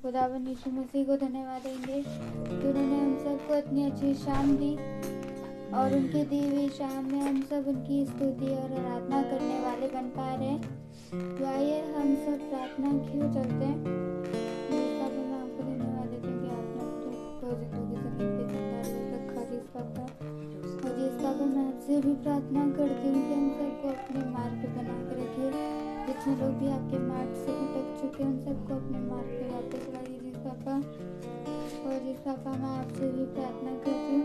खुदावन यीशु मसीह को धन्यवाद देंगे कि उन्होंने हम सबको इतनी अच्छी शाम दी और उनकी दी हुई शाम में हम सब उनकी स्तुति और आराधना करने वाले बन पा रहे हैं। तो आइए हम सब प्रार्थना क्यों चलते हैं। मैं आपको धन्यवाद देती हूँ कि आपने अपने प्रोजेक्टों की जमीन पे जिंदा रखा जिसका और जिसका मैं आपसे भी प्रार्थना करती हूँ कि हम सबको अपने मार्ग पे बना के रखिए। जितने लोग भी आपके मार्ग से भटक चुके हैं उन सबको अपने मार्ग पे वापस लाइए जिस पापा। और जिस पापा मैं आपसे भी प्रार्थना करती हूँ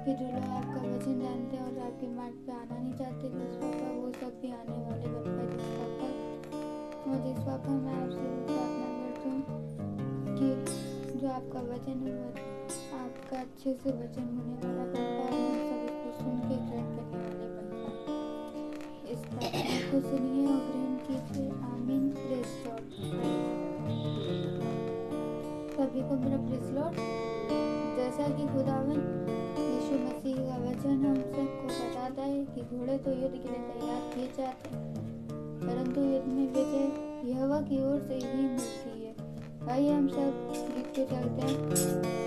कि जो लोग आपका वचन जानते हैं और आपके मार्ग पे आना नहीं चाहते जिस पापा वो सब भी आने वाले बन पाए जिस पापा। और जिस पापा मैं आपसे भी प्रार्थना करती हूँ कि जो आपका वचन है वो आपका अच्छे से वचन होने वाला बन पाए हम सब इसको सुन के ग्रहण करने वाले बन पाए। इस प्रार्थना को सुनिए और ग्रहण कीजिए। आमीन। Praise Lord. सभी को मेरा प्रेज़ लॉर्ड। जैसा कि खुदावन यीशु मसीह का वचन हम सबको बताता है कि घोड़े तो युद्ध के लिए तैयार किए जाते हैं परंतु युद्ध में विजय यहोवा की ओर से ही मिलती है। आइए हम सब गीत पे चलते हैं।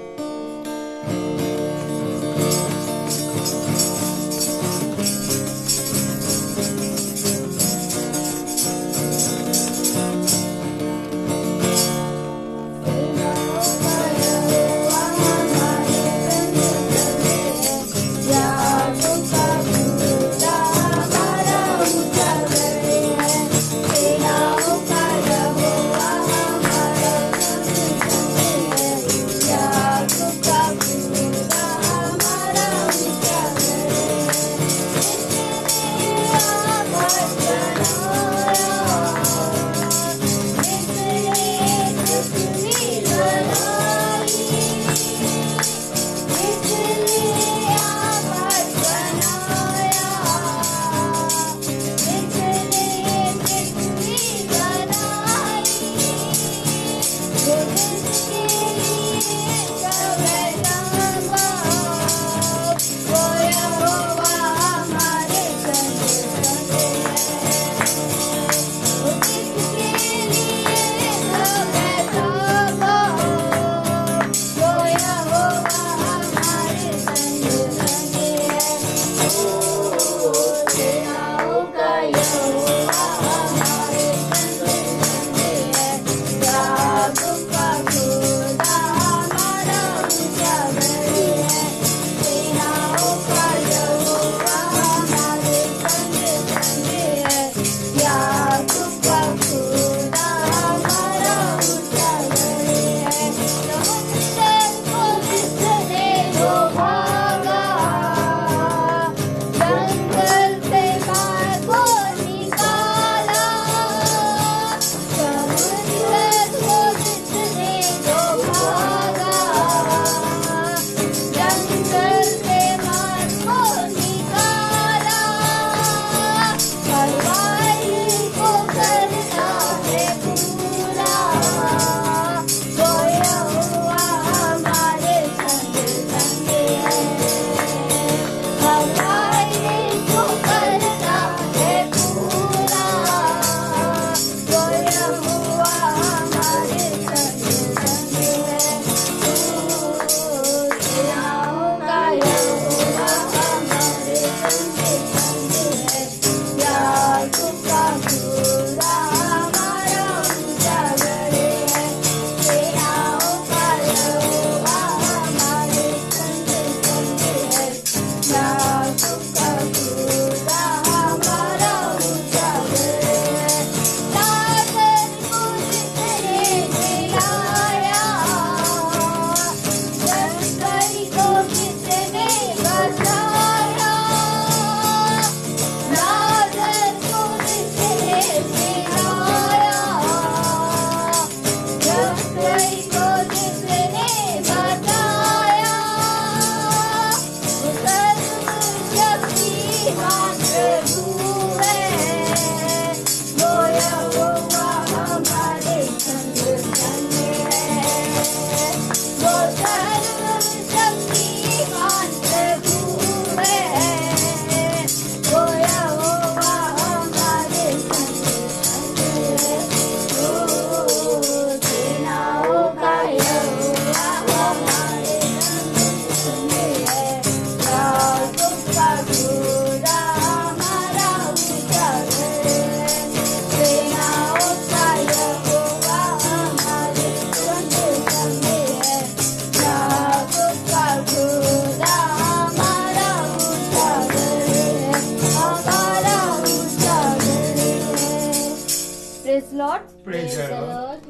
Praise the Lord. Lord.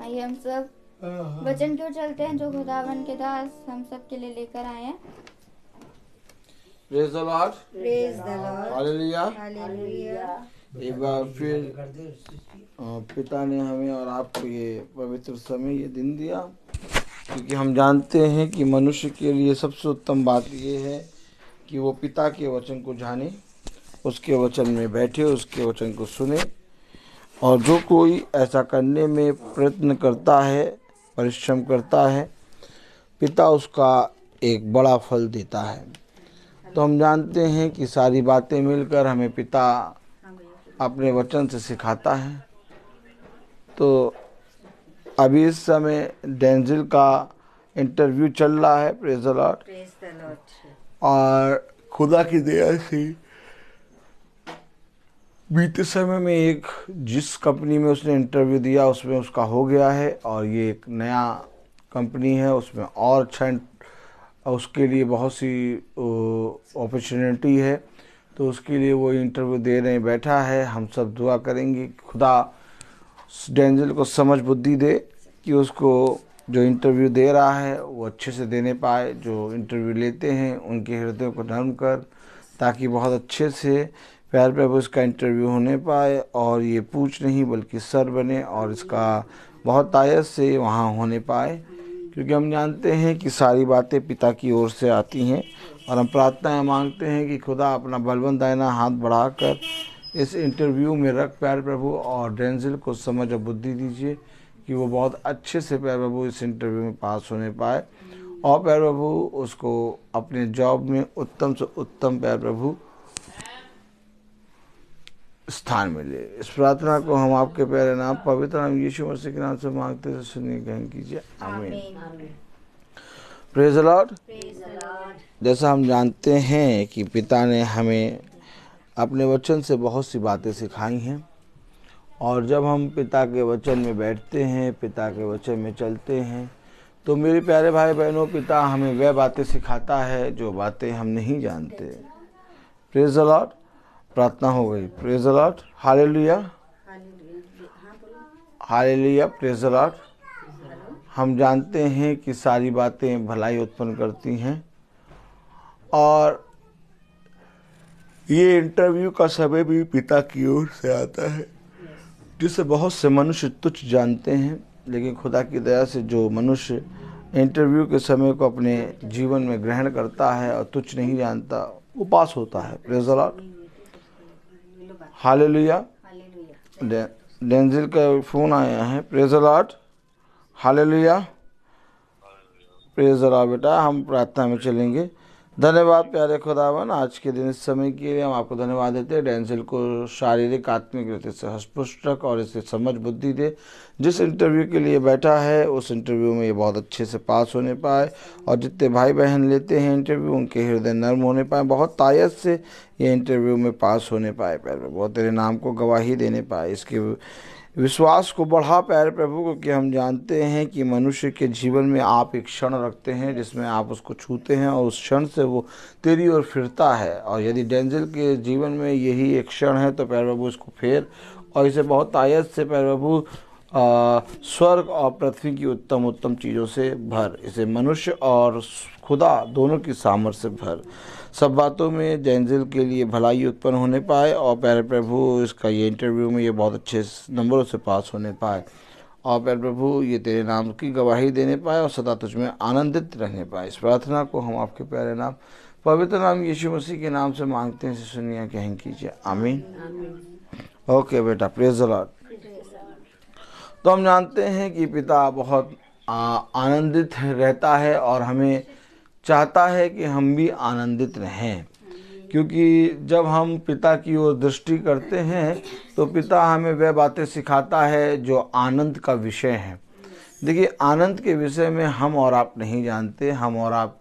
आइए हम सब वचन क्यों चलते हैं जो खुदावन के दास हम सब के लिए लेकर आए हैं। Praise the Lord, Praise the Lord. Hallelujah. Hallelujah. एक बार फिर पिता ने हमें और आपको ये पवित्र समय, ये दिन दिया, क्योंकि हम जानते हैं कि मनुष्य के लिए सबसे उत्तम बात ये है कि वो पिता के वचन को जाने, उसके वचन में बैठे, उसके वचन को सुने, और जो कोई ऐसा करने में प्रयत्न करता है, परिश्रम करता है, पिता उसका एक बड़ा फल देता है। तो हम जानते हैं कि सारी बातें मिलकर हमें पिता अपने वचन से सिखाता है। तो अभी इस समय डेंजिल का इंटरव्यू चल रहा है, praise the Lord, Praise the Lord. और खुदा की दया से बीते समय में एक जिस कंपनी में उसने इंटरव्यू दिया उसमें उसका हो गया है, और ये एक नया कंपनी है, उसमें और अच्छा उसके लिए बहुत सी अपॉर्चुनिटी है। तो उसके लिए वो इंटरव्यू देने बैठा है। हम सब दुआ करेंगे कि खुदा डेंजिल को समझ बुद्धि दे कि उसको जो इंटरव्यू दे रहा है वो अच्छे से देने पाए। जो इंटरव्यू लेते हैं उनके हृदय को नरम कर, ताकि बहुत अच्छे से प्यार प्रभु इसका इंटरव्यू होने पाए, और ये पूछ नहीं बल्कि सर बने, और इसका बहुत आयत से वहाँ होने पाए, क्योंकि हम जानते हैं कि सारी बातें पिता की ओर से आती हैं। और हम प्रार्थनाएं मांगते हैं कि खुदा अपना बलवंत दाहिना हाथ बढ़ाकर इस इंटरव्यू में रख प्यार प्रभु, और डेंजिल को समझ और बुद्धि दीजिए कि वो बहुत अच्छे से प्यार प्रभु इस इंटरव्यू में पास होने पाए, और प्यार प्रभु उसको अपने जॉब में उत्तम से उत्तम प्यार प्रभु स्थान मिले। इस प्रार्थना को हम आपके प्यारे नाम पवित्र नाम यीशु मसीह के नाम से मांगते हैं, सुनिए, ग्रहण कीजिए, आमीन। Praise the Lord. Praise the Lord. जैसा हम जानते हैं कि पिता ने हमें अपने वचन से बहुत सी बातें सिखाई हैं, और जब हम पिता के वचन में बैठते हैं, पिता के वचन में चलते हैं, तो मेरे प्यारे भाई बहनों, पिता हमें वह बातें सिखाता है जो बातें हम नहीं जानते। Praise the Lord. प्रार्थना हो गई। Praise the Lord, hallelujah, Hallelujah. हाँ बोलो. Hallelujah, praise the Lord. हम जानते हैं कि सारी बातें भलाई उत्पन्न करती हैं, और ये इंटरव्यू का समय भी पिता की ओर से आता है, जिसे बहुत से मनुष्य तुच्छ जानते हैं, लेकिन खुदा की दया से जो मनुष्य इंटरव्यू के समय को अपने जीवन में ग्रहण करता है और तुच्छ नहीं जानता, वो पास होता है। Praise the Lord, hallelujah. Hallelujah. Denzil का फ़ोन आया है। Praise the Lord, hallelujah, praise the Lord. बेटा, हम प्रार्थना में चलेंगे। धन्यवाद प्यारे खुदावन, आज के दिन इस समय के लिए हम आपको धन्यवाद देते हैं। डेंजिल को शारीरिक आत्मिक रीति से हष्टपुष्ट रख, और इसे समझ बुद्धि दे। जिस इंटरव्यू के लिए बैठा है उस इंटरव्यू में ये बहुत अच्छे से पास होने पाए, और जितने भाई बहन लेते हैं इंटरव्यू, उनके हृदय नर्म होने पाए, बहुत तायत से ये इंटरव्यू में पास होने पाए प्यारे प्रभु, बहुत तेरे नाम को गवाही देने पाए। इसके विश्वास को बढ़ा प्यारे प्रभु, क्योंकि हम जानते हैं कि मनुष्य के जीवन में आप एक क्षण रखते हैं जिसमें आप उसको छूते हैं, और उस क्षण से वो तेरी ओर फिरता है। और यदि डेंजिल के जीवन में यही एक क्षण है तो प्यारे प्रभु इसको फेर, और इसे बहुत आयत से प्यारे प्रभु स्वर्ग और पृथ्वी की उत्तम उत्तम चीज़ों से भर, इसे मनुष्य और खुदा दोनों की सामर्थ्य से भर। सब बातों में डेंजिल के लिए भलाई उत्पन्न होने पाए, और प्यारे प्रभु इसका ये इंटरव्यू में ये बहुत अच्छे नंबरों से पास होने पाए, और प्यारे प्रभु ये तेरे नाम की गवाही देने पाए, और सदा तुझ में आनंदित रहने पाए। इस प्रार्थना को हम आपके प्यारे नाम पवित्र नाम यीशु मसीह के नाम से मांगते हैं, सुनिए, ग्रहण कीजिए, आमीन। ओके बेटा, प्रेज द लॉर्ड। तो हम जानते हैं कि पिता बहुत आनंदित रहता है, और हमें चाहता है कि हम भी आनंदित रहें, क्योंकि जब हम पिता की ओर दृष्टि करते हैं तो पिता हमें वह बातें सिखाता है जो आनंद का विषय है। देखिए, आनंद के विषय में हम और आप नहीं जानते। हम और आप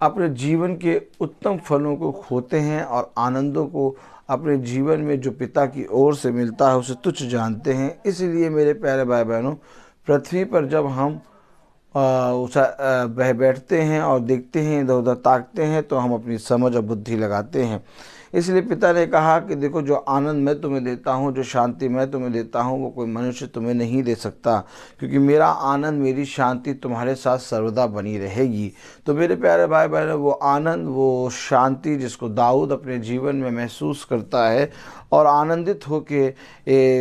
अपने जीवन के उत्तम फलों को खोते हैं, और आनंदों को अपने जीवन में जो पिता की ओर से मिलता है उसे तुच्छ जानते हैं। इसलिए मेरे प्यारे भाई बहनों, पृथ्वी पर जब हम बैठते हैं और देखते हैं, इधर उधर ताकते हैं, तो हम अपनी समझ और बुद्धि लगाते हैं। इसलिए पिता ने कहा कि देखो, जो आनंद मैं तुम्हें देता हूँ, जो शांति मैं तुम्हें देता हूँ, वो कोई मनुष्य तुम्हें नहीं दे सकता, क्योंकि मेरा आनंद, मेरी शांति तुम्हारे साथ सर्वदा बनी रहेगी। तो मेरे प्यारे भाई बहनों, वो आनंद, वो शांति जिसको दाऊद अपने जीवन में महसूस करता है और आनंदित होके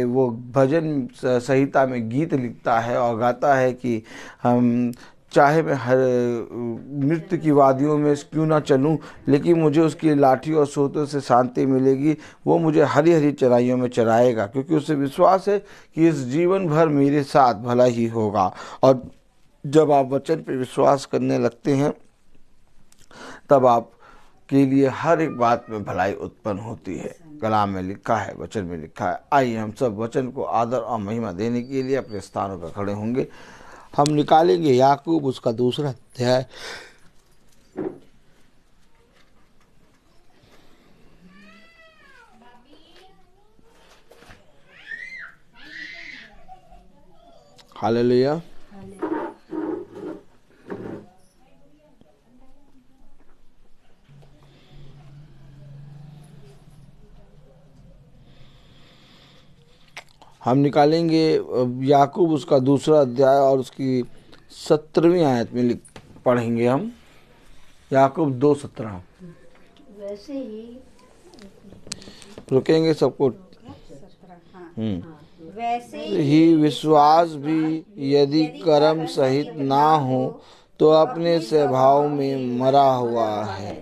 वो भजन संहिता में गीत लिखता है और गाता है कि हम चाहे मैं हर मृत्यु की वादियों में क्यों ना चलूं, लेकिन मुझे उसकी लाठी और सोतों से शांति मिलेगी। वो मुझे हरी हरी चराइयों में चराएगा, क्योंकि उसे विश्वास है कि इस जीवन भर मेरे साथ भला ही होगा। और जब आप वचन पर विश्वास करने लगते हैं, तब आप के लिए हर एक बात में भलाई उत्पन्न होती है। कलाम में लिखा है, वचन में लिखा है। आइए हम सब वचन को आदर और महिमा देने के लिए अपने स्थानों पर खड़े होंगे। हम निकालेंगे याकूब उसका 2 अध्याय। हालेलुया। हम निकालेंगे याकूब उसका 2 अध्याय और उसकी 17वीं आयत में पढ़ेंगे हम। याकूब 2:17। वैसे ही रुकेंगे सबको। वैसे ही विश्वास भी यदि कर्म सहित ना हो तो अपने स्वभाव में मरा हुआ है।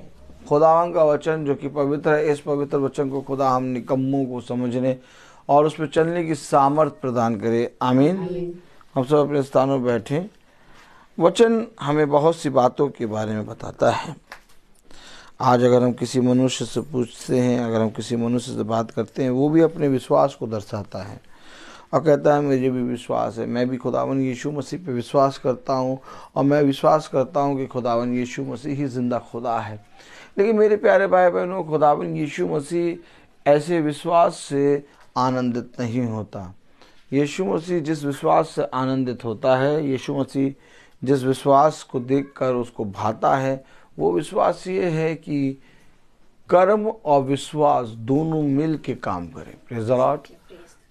खुदावन का वचन जो कि पवित्र है, इस पवित्र वचन को खुदा हम निकम्मों को समझने और उस पर चलने की सामर्थ प्रदान करे। आमीन। हम सब अपने स्थानों पर बैठें। वचन हमें बहुत सी बातों के बारे में बताता है। आज अगर हम किसी मनुष्य से पूछते हैं, अगर हम किसी मनुष्य से बात करते हैं, वो भी अपने विश्वास को दर्शाता है और कहता है मुझे भी विश्वास है, मैं भी खुदावन यीशु मसीह पे विश्वास करता हूँ और मैं विश्वास करता हूँ कि खुदावन यीशु मसीह ही जिंदा खुदा है। लेकिन मेरे प्यारे भाई बहनों, खुदावन यीशु मसीह ऐसे विश्वास से आनंदित नहीं होता। यीशु मसीह जिस विश्वास से आनंदित होता है, यीशु मसीह जिस विश्वास को देखकर उसको भाता है, वो विश्वास ये है कि कर्म और विश्वास दोनों मिल के काम करें। Praise the Lord.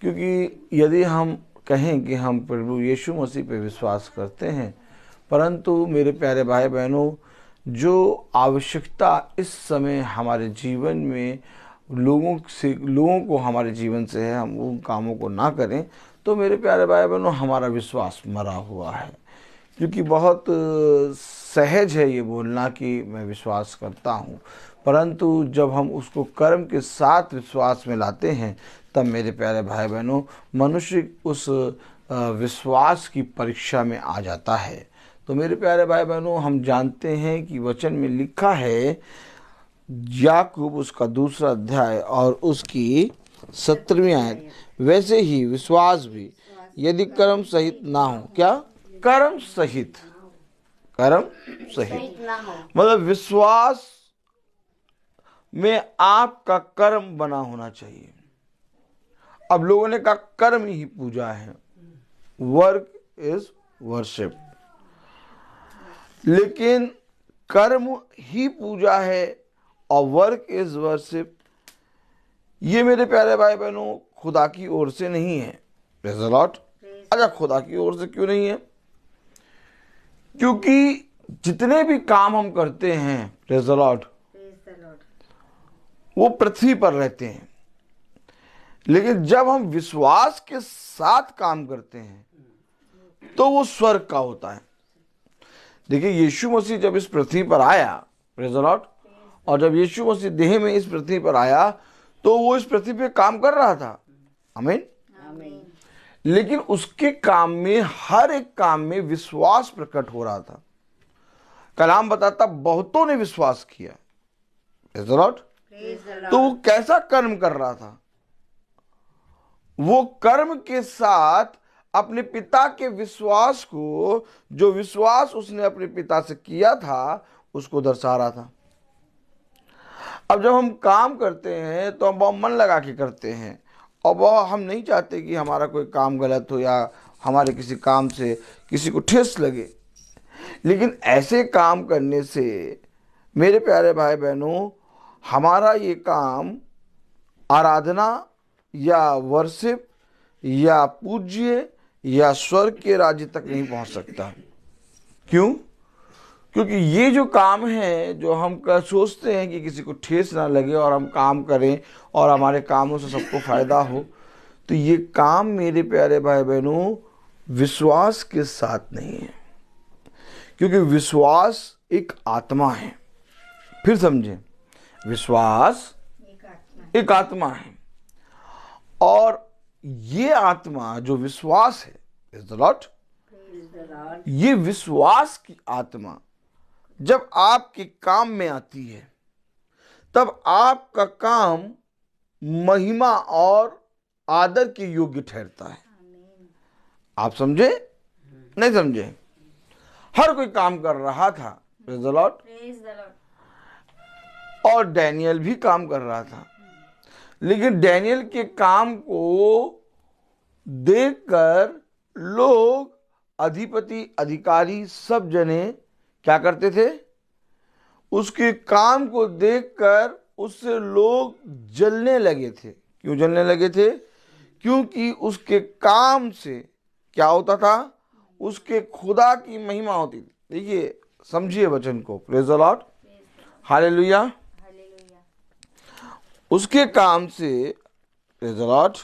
क्योंकि यदि हम कहें कि हम प्रभु यीशु मसीह पे विश्वास करते हैं, परंतु मेरे प्यारे भाई बहनों, जो आवश्यकता इस समय हमारे जीवन में लोगों को हमारे जीवन से है, हम उन कामों को ना करें, तो मेरे प्यारे भाई बहनों हमारा विश्वास मरा हुआ है। क्योंकि बहुत सहज है ये बोलना कि मैं विश्वास करता हूँ, परंतु जब हम उसको कर्म के साथ विश्वास में लाते हैं, तब मेरे प्यारे भाई बहनों मनुष्य उस विश्वास की परीक्षा में आ जाता है। तो मेरे प्यारे भाई बहनों, हम जानते हैं कि वचन में लिखा है, याकूब उसका 2 अध्याय और उसकी 17वीं आयत, वैसे ही विश्वास भी यदि कर्म सहित ना हो। क्या? कर्म सहित। कर्म सहित मतलब विश्वास में आपका कर्म बना होना चाहिए। अब लोगों ने कहा कर्म ही पूजा है, वर्क इज वर्शिप, लेकिन कर्म ही पूजा है और वर्क इज वर्शिप, ये मेरे प्यारे भाई बहनों खुदा की ओर से नहीं है। Praise the Lord. अच्छा, खुदा की ओर से क्यों नहीं है? क्योंकि जितने भी काम हम करते हैं, प्रेज़ द लॉर्ड, वो पृथ्वी पर रहते हैं, लेकिन जब हम विश्वास के साथ काम करते हैं तो वो स्वर्ग का होता है। देखिए, यीशु मसीह जब इस पृथ्वी पर आया, प्रेज़ द लॉर्ड, और जब यीशु मसीह देह में इस पृथ्वी पर आया तो वो इस पृथ्वी पे काम कर रहा था। आमीन। लेकिन उसके काम में, हर एक काम में विश्वास प्रकट हो रहा था। कलाम बताता बहुतों ने विश्वास किया। Praise the Lord. तो वो कैसा कर्म कर रहा था? वो कर्म के साथ अपने पिता के विश्वास को, जो विश्वास उसने अपने पिता से किया था, उसको दर्शा रहा था। अब जब हम काम करते हैं तो हम बहुत मन लगा के करते हैं और वह हम नहीं चाहते कि हमारा कोई काम गलत हो या हमारे किसी काम से किसी को ठेस लगे। लेकिन ऐसे काम करने से मेरे प्यारे भाई बहनों हमारा ये काम आराधना या वर्शिप या पूज्य या स्वर्ग के राज्य तक नहीं पहुंच सकता। क्यों? क्योंकि ये जो काम है, जो हम सोचते हैं कि किसी को ठेस ना लगे और हम काम करें और हमारे कामों से सबको फायदा हो, तो ये काम मेरे प्यारे भाई बहनों विश्वास के साथ नहीं है। क्योंकि विश्वास एक आत्मा है। फिर समझें, विश्वास एक आत्मा है, और ये आत्मा जो विश्वास है, इज द लॉर्ड, ये विश्वास की आत्मा जब आपके काम में आती है, तब आपका काम महिमा और आदर के योग्य ठहरता है। आप समझे? नहीं समझे? हर कोई काम कर रहा था, प्रेज़ द लॉर्ड, और डैनियल भी काम कर रहा था। लेकिन डैनियल के काम को देखकर लोग, अधिपति, अधिकारी, सब जने क्या करते थे? उसके काम को देखकर उससे लोग जलने लगे थे। क्यों जलने लगे थे? क्योंकि उसके काम से क्या होता था? उसके खुदा की महिमा होती थी। देखिए, समझिए वचन को। Praise the Lord, hallelujah. उसके काम से, प्रेज़ द लॉर्ड,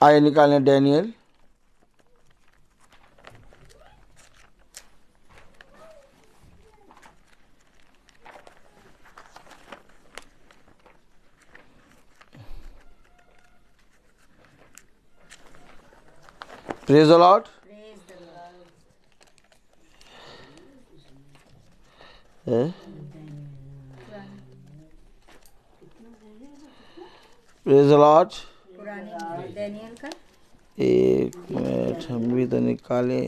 आइए निकालें Daniel praise the Lord. Praise the Lord. Daniel का एक मिनट, हम भी तो निकाले।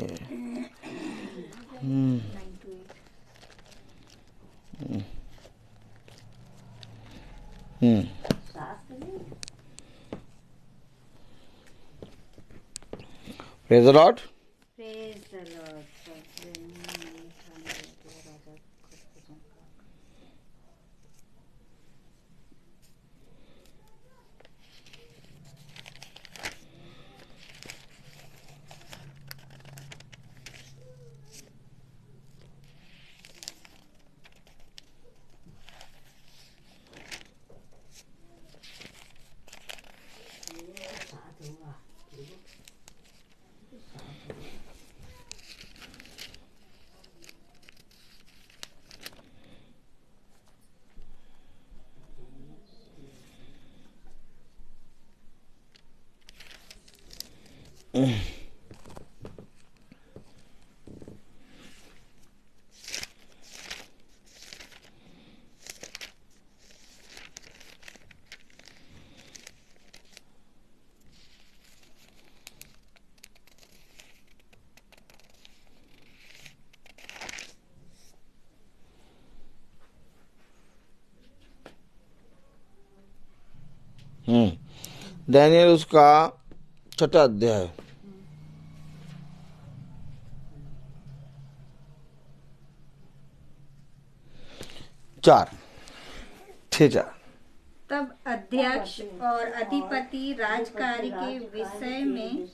Praise the Lord. डैनियल उसका 6वां अध्याय। चार। तब अध्यक्ष और अधिपति राजकार्य के विषय में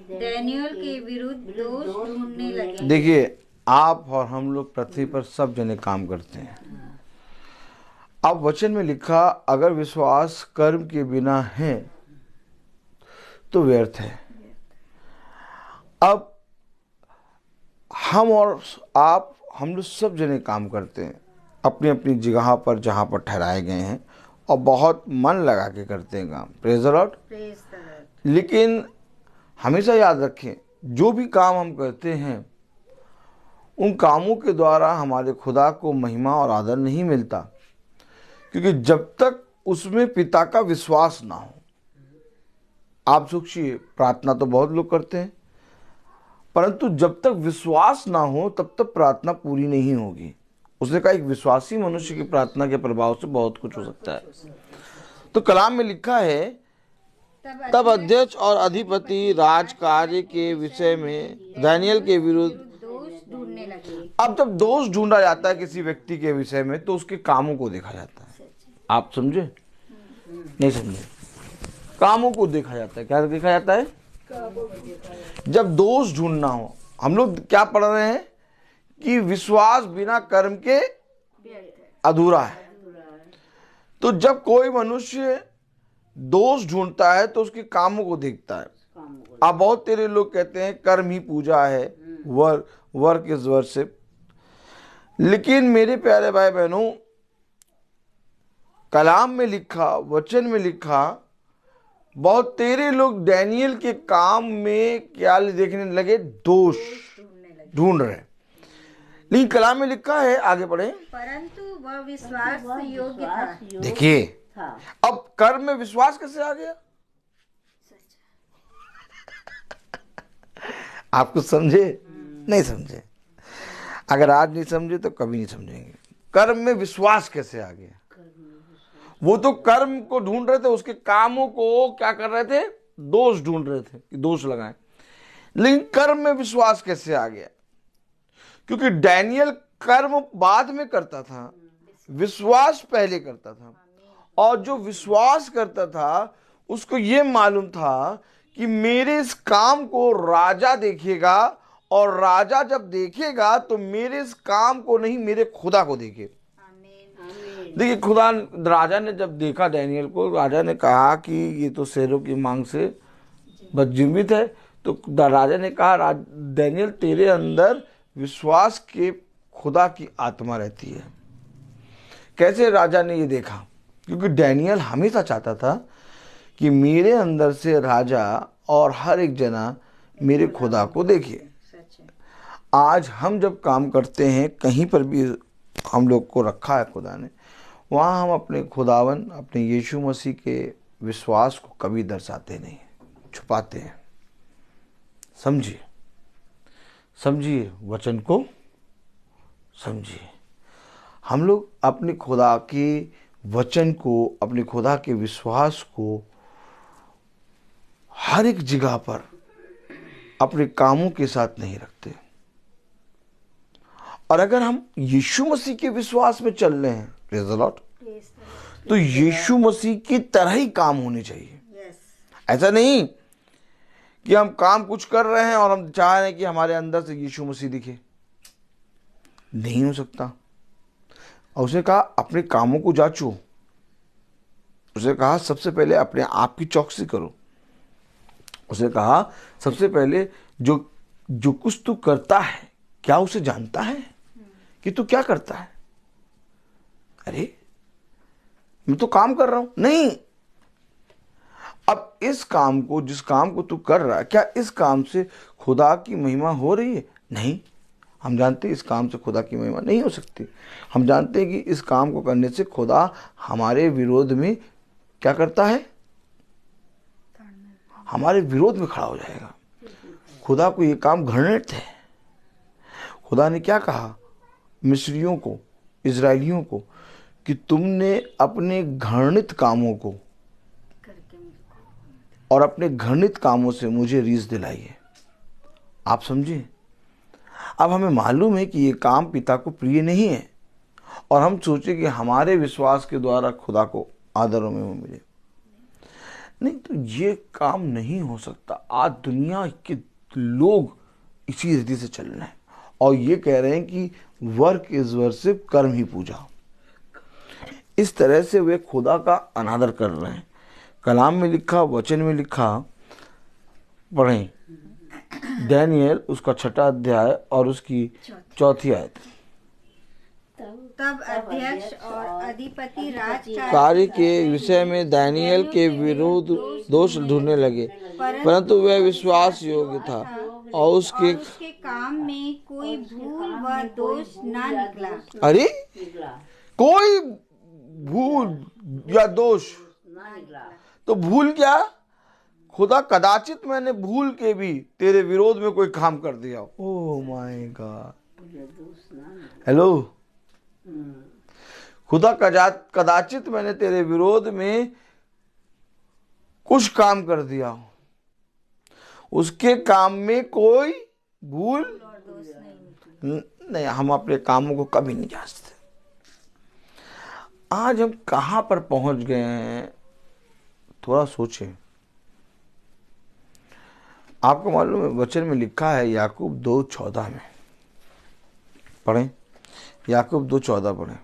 डैनियल के विरुद्ध दोष ढूंढने लगे। देखिए, आप और हम लोग पृथ्वी पर सब जने काम करते हैं। अब वचन में लिखा, अगर विश्वास कर्म के बिना है तो व्यर्थ है। अब हम और आप, हम लोग सब जने काम करते हैं अपनी अपनी जगह पर, जहाँ पर ठहराए गए हैं, और बहुत मन लगा के करते हैं काम। Praise the Lord. लेकिन हमेशा याद रखें, जो भी काम हम करते हैं, उन कामों के द्वारा हमारे खुदा को महिमा और आदर नहीं मिलता। क्योंकि जब तक उसमें पिता का विश्वास ना हो, आप सोचिए, प्रार्थना तो बहुत लोग करते हैं, परंतु जब तक विश्वास ना हो तब तक प्रार्थना पूरी नहीं होगी। उसने कहा, एक विश्वासी मनुष्य की प्रार्थना के प्रभाव से बहुत कुछ हो सकता है। तो कलाम में लिखा है, तब अध्यक्ष और अधिपति राजकार्य के विषय में दानियल के विरुद्ध दोष ढूंढने लगे। अब जब दोष ढूंढा जाता है किसी व्यक्ति के विषय में तो उसके कामों को देखा जाता है। आप समझे? नहीं समझे? कामों को देखा जाता है। क्या देखा जाता है? जब दोष ढूंढना हो, हम लोग क्या पढ़ रहे हैं कि विश्वास बिना कर्म के अधूरा है। तो जब कोई मनुष्य दोष ढूंढता है तो उसके कामों को देखता है। अब बहुत तेरे लोग कहते हैं कर्म ही पूजा है, वर्क इज वर्शिप। लेकिन मेरे प्यारे भाई बहनों, कलाम में लिखा, वचन में लिखा, बहुत तेरे लोग डैनियल के काम में क्या देखने लगे? दोष ढूंढ रहे। लेकिन कलाम में लिखा है, आगे पढ़े, परंतु वह विश्वास योग्य था। देखिए अब कर्म में विश्वास कैसे आ गया? आप कुछ समझे? नहीं समझे। अगर आज नहीं समझे तो कभी नहीं समझेंगे। कर्म में विश्वास कैसे आ गया? वो तो कर्म को ढूंढ रहे थे, उसके कामों को क्या कर रहे थे? दोष ढूंढ रहे थे कि दोष लगाएं। लेकिन कर्म में विश्वास कैसे आ गया? क्योंकि डैनियल कर्म बाद में करता था, विश्वास पहले करता था। और जो विश्वास करता था उसको ये मालूम था कि मेरे इस काम को राजा देखेगा, और राजा जब देखेगा तो मेरे इस काम को नहीं, मेरे खुदा को देखे। देखिए खुदा, राजा ने जब देखा डैनियल को, राजा ने कहा कि ये तो शेरों की मांग से बदजीवित है। तो राजा ने कहा, डैनियल तेरे अंदर विश्वास के खुदा की आत्मा रहती है। कैसे राजा ने ये देखा? क्योंकि डैनियल हमेशा चाहता था कि मेरे अंदर से राजा और हर एक जना मेरे खुदा को देखे। आज हम जब काम करते हैं, कहीं पर भी हम लोग को रखा है खुदा ने, वहाँ हम अपने खुदावन, अपने यीशु मसीह के विश्वास को कभी दर्शाते नहीं, छुपाते हैं। समझिए, समझिए, वचन को समझिए। हम लोग अपने खुदा के वचन को, अपने खुदा के विश्वास को हर एक जगह पर अपने कामों के साथ नहीं रखते। और अगर हम यीशु मसीह के विश्वास में चल रहे हैं, प्रेज़ द लॉर्ड, तो यीशु मसीह की तरह ही काम होने चाहिए। ऐसा नहीं कि हम काम कुछ कर रहे हैं और हम चाह रहे हैं कि हमारे अंदर से यीशु मसीह दिखे। नहीं हो सकता। और उसने कहा अपने कामों को जांचो। उसने कहा सबसे पहले अपने आप की चौकसी करो। उसने कहा सबसे पहले जो कुछ तू करता है, क्या उसे जानता है कि तू क्या करता है? अरे मैं तो काम कर रहा हूं। नहीं, अब इस काम को, जिस काम को तू कर रहा है, क्या इस काम से खुदा की महिमा हो रही है? नहीं। हम जानते हैं इस काम से खुदा की महिमा नहीं हो सकती। हम जानते हैं कि इस काम को करने से खुदा हमारे विरोध में क्या करता है? हमारे विरोध में खड़ा हो जाएगा। खुदा को ये काम घृणित है। खुदा ने क्या कहा मिस्रियों को, इजराइलियों को, कि तुमने अपने घृणित कामों को और अपने घृणित कामों से मुझे रीस दिलाई है। आप समझे? अब हमें मालूम है कि ये काम पिता को प्रिय नहीं है, और हम सोचे कि हमारे विश्वास के द्वारा खुदा को आदर में वो मिले। नहीं, तो ये काम नहीं हो सकता। आज दुनिया के लोग इसी रीति से चल रहे हैं और ये कह रहे हैं कि वर्क इज वर्शिप, कर्म ही पूजा। इस तरह से वे खुदा का अनादर कर रहे हैं। कलाम में लिखा, वचन में लिखा, पढ़ें दानियेल उसका 6 अध्याय और उसकी 4 आयत। तब अध्यक्ष और अधिपति कार्य के विषय में दानियेल के विरुद्ध दोष ढूंढने लगे, परंतु वह विश्वास योग्य था और उसके काम में कोई भूल व दोष न निकला। अरे कोई भूल या दोष, तो भूल क्या? खुदा कदाचित मैंने भूल के भी तेरे विरोध में कोई काम कर दिया। Oh my God, hello. खुदा कदाचित मैंने तेरे विरोध में कुछ काम कर दिया हो, उसके काम में कोई भूल और दोष नहीं। नहीं। हम अपने कामों को कभी नहीं जांचते। आज हम कहां पर पहुंच गए हैं, थोड़ा सोचें। आपको मालूम है वचन में लिखा है, याकूब 2:14 में पढ़ें, याकूब 2:14 पढ़ें।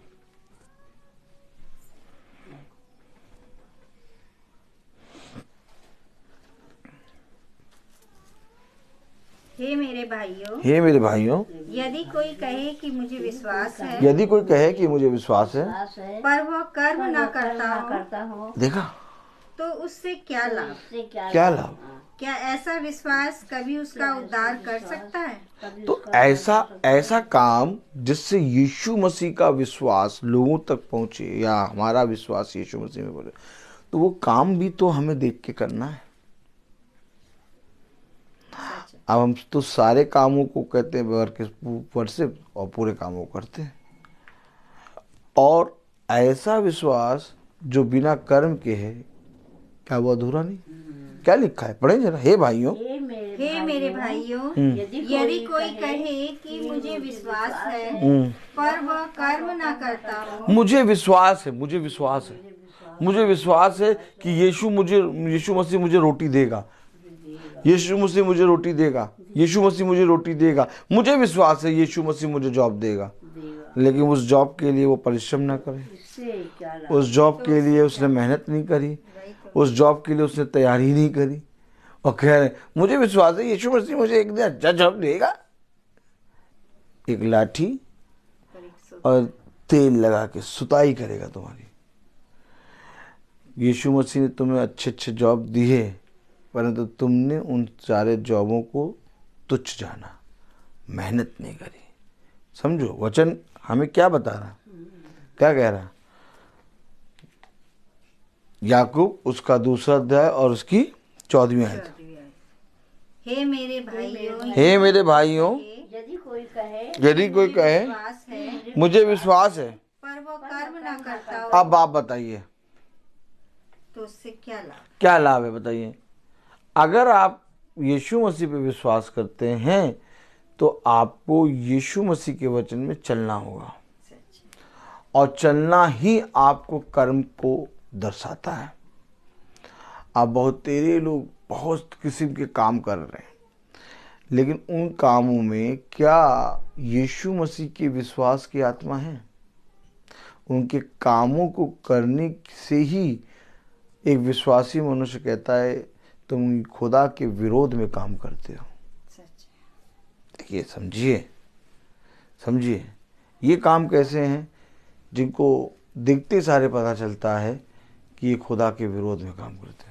हे मेरे भाइयों, हे मेरे भाइयों, यदि कोई कहे कि मुझे विश्वास है यदि कोई कहे कि मुझे विश्वास है, पर वह कर्म न करता हो, देखा तो उससे क्या लाभ? क्या लाभ? क्या ऐसा विश्वास कभी उसका उद्धार कर सकता है? तो ऐसा काम जिससे यीशु मसीह का विश्वास लोगों तक पहुंचे, या हमारा विश्वास यीशु मसीह में पहुंचे, तो वो काम भी तो हमें देख के करना है। अब हम तो सारे कामों को कहते हैं वर्क से, और पूरे कामों को करते हैं। और ऐसा विश्वास जो बिना कर्म के है, क्या वो अधूरा नहीं? क्या लिखा है, पढ़ें जरा। हे भाइयों, हे मेरे भाइयों, यदि कोई कहे कि मुझे विश्वास है पर वह कर्म न करता हो, मुझे विश्वास है, मुझे विश्वास है कि यीशु मसीह मुझे रोटी देगा, यीशु मसीह मुझे रोटी देगा, यीशु मसीह मुझे रोटी देगा, मुझे विश्वास है यीशु मसीह मुझे जॉब देगा, लेकिन उस जॉब के लिए वो परिश्रम ना करे, उस जॉब के लिए उसने मेहनत नहीं करी, उस जॉब के लिए उसने तैयारी नहीं करी, और कह रहे मुझे विश्वास है यीशु मसीह मुझे एक दिन अच्छा जॉब देगा। एक लाठी और तेल लगा के सुताई करेगा तुम्हारी। यीशु मसीह ने तुम्हें अच्छे जॉब दी है, परंतु तुमने उन सारे जॉबों को तुच्छ जाना, मेहनत नहीं करी। समझो वचन हमें क्या बता रहा, क्या कह रहा। याकूब उसका 2 अध्याय और उसकी 14वीं आयत। हे मेरे भाइयों, हे मेरे भाइयों, यदि कोई कहे विश्वास है मुझे विश्वास है पर वो कर्म न करता हो, अब आप बताइए तो उससे क्या लाभ? क्या लाभ है, बताइए। अगर आप यीशु मसीह पे विश्वास करते हैं तो आपको यीशु मसीह के वचन में चलना होगा, और चलना ही आपको कर्म को दर्शाता है। आप बहुत तेरे लोग बहुत किस्म के काम कर रहे हैं, लेकिन उन कामों में क्या यीशु मसीह के विश्वास की आत्मा है? उनके कामों को करने से ही एक विश्वासी मनुष्य कहता है तुम खुदा के विरोध में काम करते हो। देखिए, समझिए ये काम कैसे हैं जिनको दिखते सारे पता चलता है कि ये खुदा के विरोध में काम करते हैं।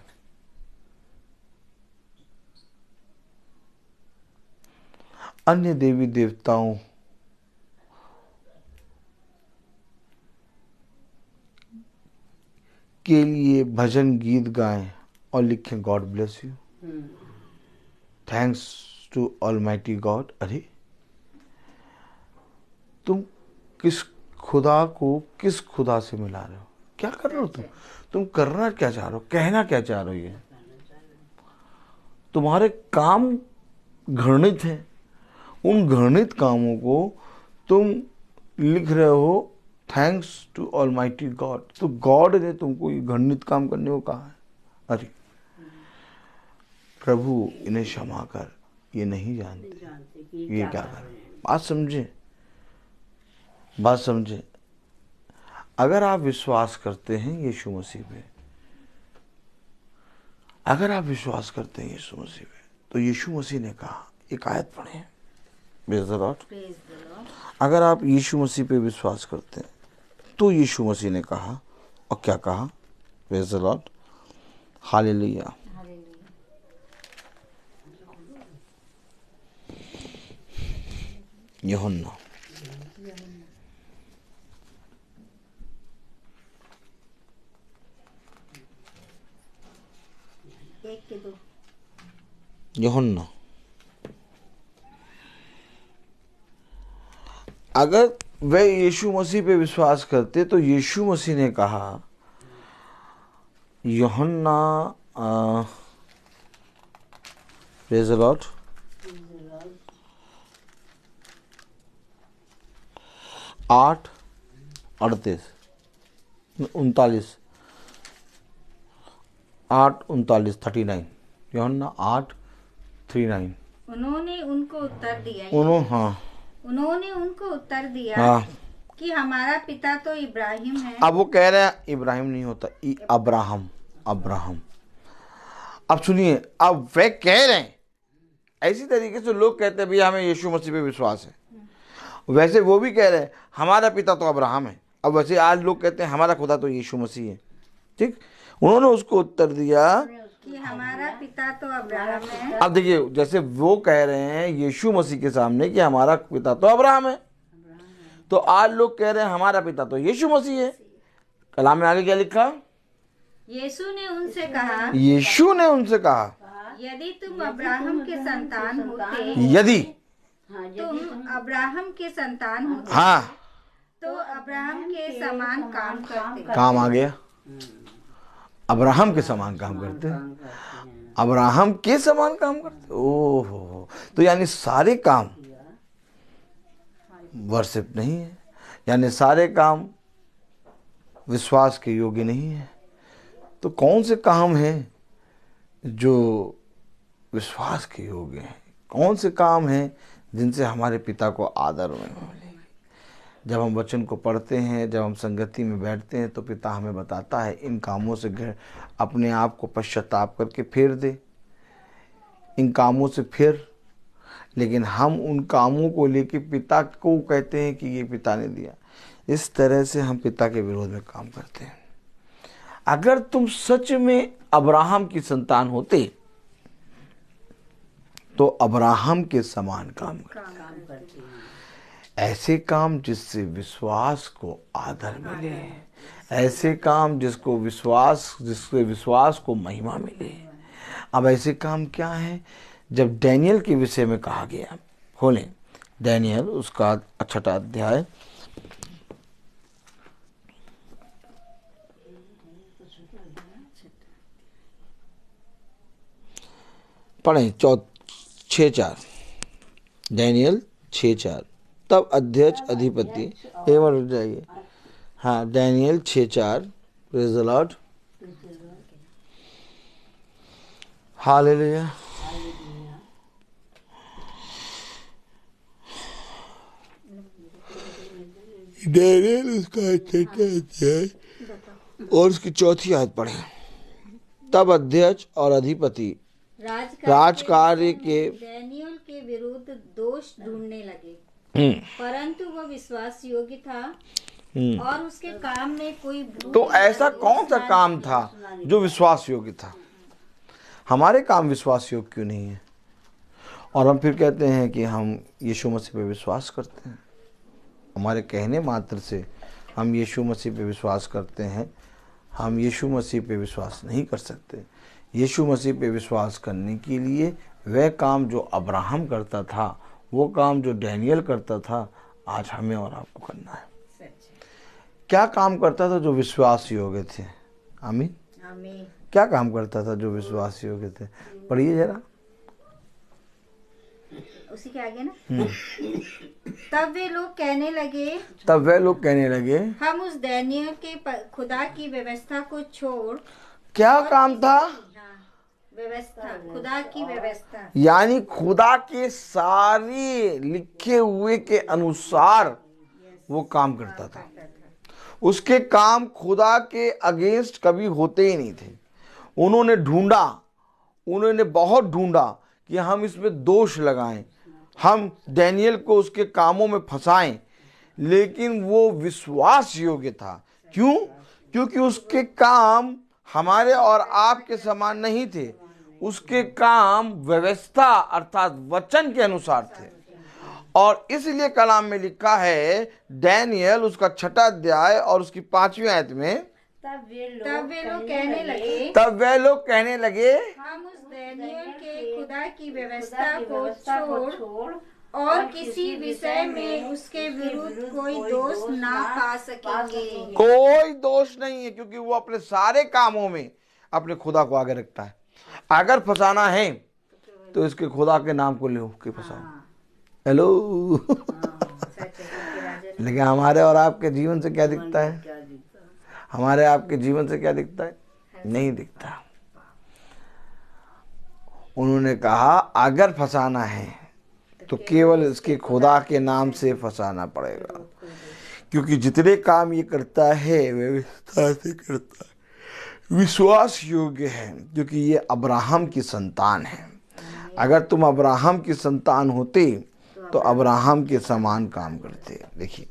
अन्य देवी देवताओं के लिए भजन गीत गाएं और लिखें God bless you, thanks to almighty God. अरे तुम किस खुदा से मिला रहे हो? क्या कर रहे हो तुम करना क्या चाह रहे हो, कहना क्या चाह रहे हो? ये तुम्हारे काम घृणित हैं, उन घृणित कामों को तुम लिख रहे हो थैंक्स टू ऑलमाइटी गॉड। तो गॉड ने तुमको ये घृणित काम करने को कहा है। अरे प्रभु इन्हें क्षमा कर, ये नहीं जानते ये क्या कर रहे। बात समझे। अगर आप विश्वास करते हैं यीशु मसीह पे, अगर आप विश्वास करते हैं यीशु मसीह पे, तो यीशु मसीह ने कहा, एक आयत पढ़े, प्रेज़ द लॉर्ड। अगर आप यीशु मसीह पे विश्वास करते हैं तो यीशु मसीह ने कहा, और क्या कहा, प्रेज़ द लॉर्ड, हालेलुया। यूहन्ना यूहन्ना, अगर वे यीशु मसीह पे विश्वास करते तो यीशु मसीह ने कहा, यूहन्ना प्रेज द लॉर्ड। 8:39 यूहन्ना 8:39। उन्होंने उनको उत्तर दिया हाँ कि हमारा पिता तो इब्राहिम है। अब वो कह रहे हैं इब्राहिम नहीं होता, अब्राहम। अब सुनिए, अब वे कह रहे हैं ऐसी तरीके से लोग कहते हैं भैया हमें यीशु मसीह पे विश्वास है, वैसे वो भी कह रहे हैं हमारा पिता तो अब्राहम है। अब वैसे आज लोग कहते हैं हमारा खुदा तो यीशु मसीह है। ठीक, उन्होंने उसको उत्तर दिया कि हमारा पिता तो अब्राहम है। अब देखिए, जैसे वो कह रहे हैं यीशु मसीह के सामने कि हमारा पिता तो अब्राहम है, तो आज लोग कह रहे हैं हमारा पिता तो यीशु मसीह है। कलाम में आगे क्या लिखा? यीशु ने उनसे कहा, यदि तुम अब्राहम के संतान होते, यदि तुम अब्राहम के संतान होते, हाँ तो अब्राहम के समान काम करते। काम आ गया, अब्राहम के समान काम करते, अब्राहम के समान काम करते। ओहो, तो यानी सारे काम वर्शिप नहीं है, यानी सारे काम विश्वास के योग्य नहीं है। तो कौन से काम हैं जो विश्वास के योग्य हैं? कौन से काम हैं जिनसे हमारे पिता को आदर मिलेगी? जब हम वचन को पढ़ते हैं, जब हम संगति में बैठते हैं, तो पिता हमें बताता है इन कामों से अपने आप को पश्चाताप करके फेर दे, इन कामों से फिर। लेकिन हम उन कामों को लेके पिता को कहते हैं कि ये पिता ने दिया। इस तरह से हम पिता के विरोध में काम करते हैं। अगर तुम सच में अब्राहम की संतान होते तो अब्राहम के समान काम करते, ऐसे काम जिससे विश्वास को आदर मिले, ऐसे काम जिससे विश्वास को महिमा मिले। अब ऐसे काम क्या है? जब डैनियल के विषय में कहा गया, खोलें डैनियल उसका 6वां अध्याय, पढ़ें 6:4, डैनियल 6:4। तब अध्यक्ष अधिपति, एक बार रुक जाइए, हाँ Daniel 6:4, praise the Lord, hallelujah. Daniel उसका 6वां अध्याय और उसकी 4थी आयत पढ़े। तब अध्यक्ष और अधिपति राजकार्य के डैनियल के विरुद्ध दोष ढूंढने लगे, परंतु वह विश्वास योग्य था और उसके काम में कोई भूल। तो ऐसा कौन सा काम था जो विश्वास योग्य था? हमारे काम विश्वास योग्य क्यों नहीं है? और हम फिर कहते हैं कि हम यीशु मसीह पे विश्वास करते हैं। हमारे कहने मात्र से हम यीशु मसीह पे विश्वास करते हैं। हम यीशु मसीह पे विश्वास नहीं कर सकते। यीशु मसीह पे विश्वास करने के लिए वह काम जो अब्राहम करता था, वो काम जो डैनियल करता था, आज हमें और आपको करना है। क्या काम करता था जो विश्वास योग्य थे? आमीन। क्या काम करता था जो विश्वास योग्य थे? पढ़िए जरा उसी के आगे ना। तब वे लोग कहने लगे, हम उस डैनियल के खुदा की व्यवस्था को छोड़। क्या काम था? व्यवस्था, खुदा की व्यवस्था, यानी खुदा के सारे लिखे हुए के अनुसार वो काम करता था। उसके काम खुदा के अगेंस्ट कभी होते ही नहीं थे। उन्होंने बहुत ढूंढा कि हम इसमें दोष लगाएं, हम डैनियल को उसके कामों में फंसाएं, लेकिन वो विश्वास योग्य था। क्यों? क्योंकि उसके काम हमारे और आपके समान नहीं थे। उसके काम व्यवस्था अर्थात वचन के अनुसार थे। और इसलिए कलाम में लिखा है, डैनियल उसका 6वां अध्याय और उसकी 5वीं आयत में, तब वे लोग कहने लगे, हम उस डैनियल के खुदा की व्यवस्था को छोड़ और किसी विषय में उसके विरुद्ध कोई दोष ना पा सकेंगे। कोई दोष नहीं है, क्योंकि वो अपने सारे कामों में अपने खुदा को आगे रखता है। अगर फंसाना है तो इसके खुदा के नाम को ले के फंसाओ। हेलो। लेकिन हमारे और आपके जीवन से क्या दिखता है? हमारे आपके जीवन से क्या दिखता है? नहीं दिखता। उन्होंने कहा अगर फंसाना है तो केवल इसके खुदा के नाम से फंसाना पड़ेगा, क्योंकि जितने काम ये करता है वे विस्तार से करता है, विश्वास योग्य है, क्योंकि ये अब्राहम की संतान है। अगर तुम अब्राहम की संतान होते तो अब्राहम के समान काम करते। देखिए,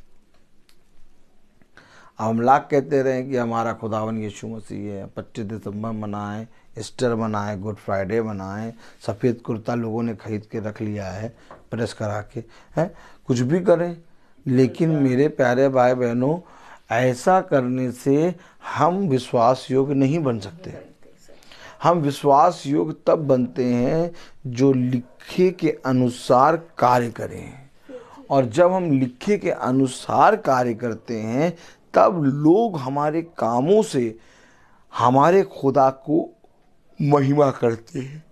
अब हम लाख कहते रहे कि हमारा खुदावन यीशु मसीह है, 25 दिसंबर मनाएं, ईस्टर मनाएं, गुड फ्राइडे मनाएं, सफ़ेद कुर्ता लोगों ने खरीद के रख लिया है प्रेस करा के, है कुछ भी करें, लेकिन मेरे प्यारे भाई बहनों, ऐसा करने से हम विश्वास योग्य नहीं बन सकते। हम विश्वास योग्य तब बनते हैं जो लिखे के अनुसार कार्य करें, और जब हम लिखे के अनुसार कार्य करते हैं तब लोग हमारे कामों से हमारे खुदा को महिमा करते हैं।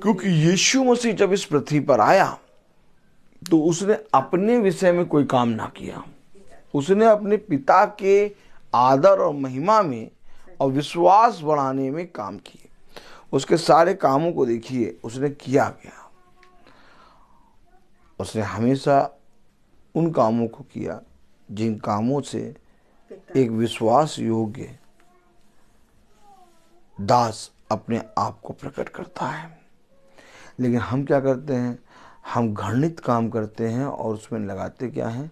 क्योंकि यीशु मसीह जब इस पृथ्वी पर आया तो उसने अपने विषय में कोई काम ना किया, उसने अपने पिता के आदर और महिमा में और विश्वास बढ़ाने में काम किए। उसके सारे कामों को देखिए, उसने किया क्या? उसने हमेशा उन कामों को किया जिन कामों से एक विश्वास योग्य दास अपने आप को प्रकट करता है। लेकिन हम क्या करते हैं? हम घृणित काम करते हैं और उसमें लगाते क्या है?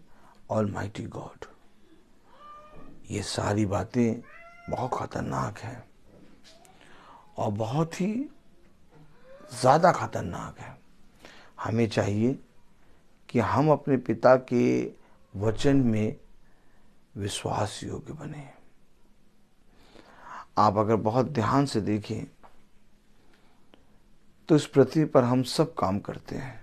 Almighty God. ये सारी बातें बहुत खतरनाक हैं और बहुत ही ज़्यादा खतरनाक है। हमें चाहिए कि हम अपने पिता के वचन में विश्वास योग्य बने। आप अगर बहुत ध्यान से देखें तो इस पृथ्वी पर हम सब काम करते हैं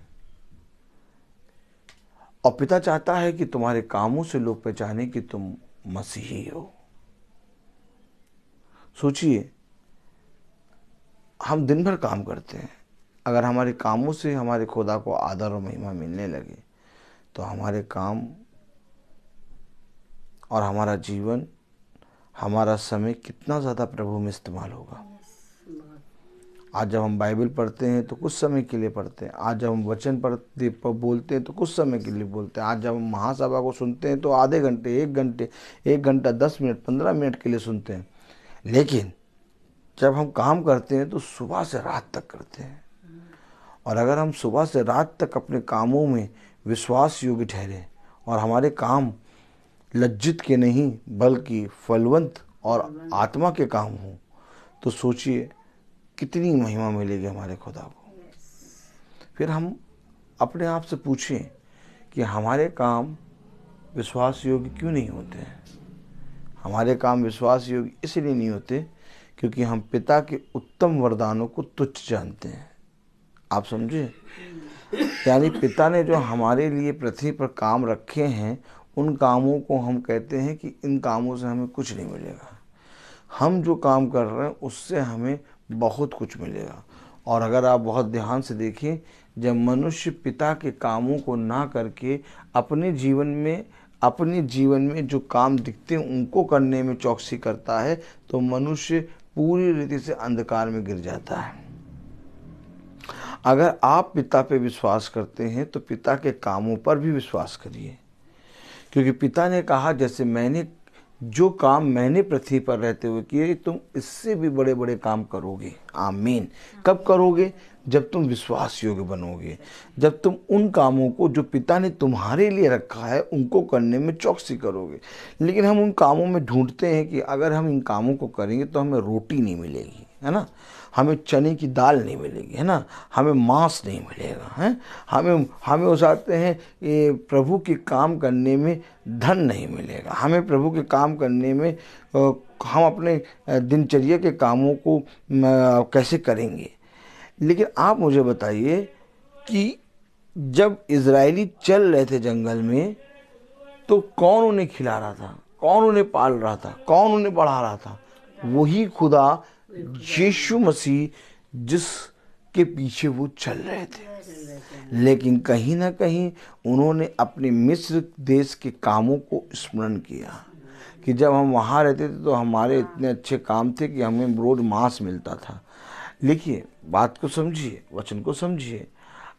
और पिता चाहता है कि तुम्हारे कामों से लोग पहचाने कि तुम मसीही हो। सोचिए, हम दिन भर काम करते हैं, अगर हमारे कामों से हमारे खुदा को आदर और महिमा मिलने लगे तो हमारे काम और हमारा जीवन, हमारा समय कितना ज़्यादा प्रभु में इस्तेमाल होगा। आज जब हम बाइबल पढ़ते हैं तो कुछ समय के लिए पढ़ते हैं, आज जब हम वचन पढ़ते बोलते हैं तो कुछ समय के लिए बोलते हैं, आज जब हम महासभा को सुनते हैं तो आधे घंटे, 1 घंटा 10 मिनट 15 मिनट के लिए सुनते हैं। लेकिन जब हम काम करते हैं तो सुबह से रात तक करते हैं। और अगर हम सुबह से रात तक अपने कामों में विश्वास योग्य ठहरे और हमारे काम लज्जित के नहीं बल्कि फलवंत और आत्मा के काम हों, तो सोचिए कितनी महिमा मिलेगी हमारे खुदा को। फिर हम अपने आप से पूछें कि हमारे काम विश्वास योग्य क्यों नहीं होते हैं? हमारे काम विश्वास योग्य इसलिए नहीं होते क्योंकि हम पिता के उत्तम वरदानों को तुच्छ जानते हैं। आप समझे? यानी पिता ने जो हमारे लिए पृथ्वी पर काम रखे हैं, उन कामों को हम कहते हैं कि इन कामों से हमें कुछ नहीं मिलेगा। हम जो काम कर रहे हैं उससे हमें बहुत कुछ मिलेगा। और अगर आप बहुत ध्यान से देखें, जब मनुष्य पिता के कामों को ना करके अपने जीवन में जो काम दिखते हैं उनको करने में चौकसी करता है तो मनुष्य पूरी रीति से अंधकार में गिर जाता है। अगर आप पिता पे विश्वास करते हैं तो पिता के कामों पर भी विश्वास करिए, क्योंकि पिता ने कहा जैसे जो काम मैंने पृथ्वी पर रहते हुए किए तुम इससे भी बड़े बड़े काम करोगे। आमीन। कब करोगे? जब तुम विश्वास योग्य बनोगे, जब तुम उन कामों को जो पिता ने तुम्हारे लिए रखा है उनको करने में चौकसी करोगे। लेकिन हम उन कामों में ढूंढते हैं कि अगर हम इन कामों को करेंगे तो हमें रोटी नहीं मिलेगी, है ना, हमें चने की दाल नहीं मिलेगी, है ना, हमें मांस नहीं मिलेगा, है, हमें उसाते हैं ये प्रभु के काम करने में धन नहीं मिलेगा, हमें प्रभु के काम करने में हम अपने दिनचर्या के कामों को कैसे करेंगे। लेकिन आप मुझे बताइए कि जब इजरायली चल रहे थे जंगल में तो कौन उन्हें खिला रहा था, कौन उन्हें पाल रहा था, कौन उन्हें बढ़ा रहा था? वही खुदा यीशु मसीह जिसके पीछे वो चल रहे थे, लेकिन कहीं ना कहीं उन्होंने अपने मिस्र देश के कामों को स्मरण किया कि जब हम वहाँ रहते थे तो हमारे इतने अच्छे काम थे कि हमें रोज मांस मिलता था। लिखिए, बात को समझिए, वचन को समझिए।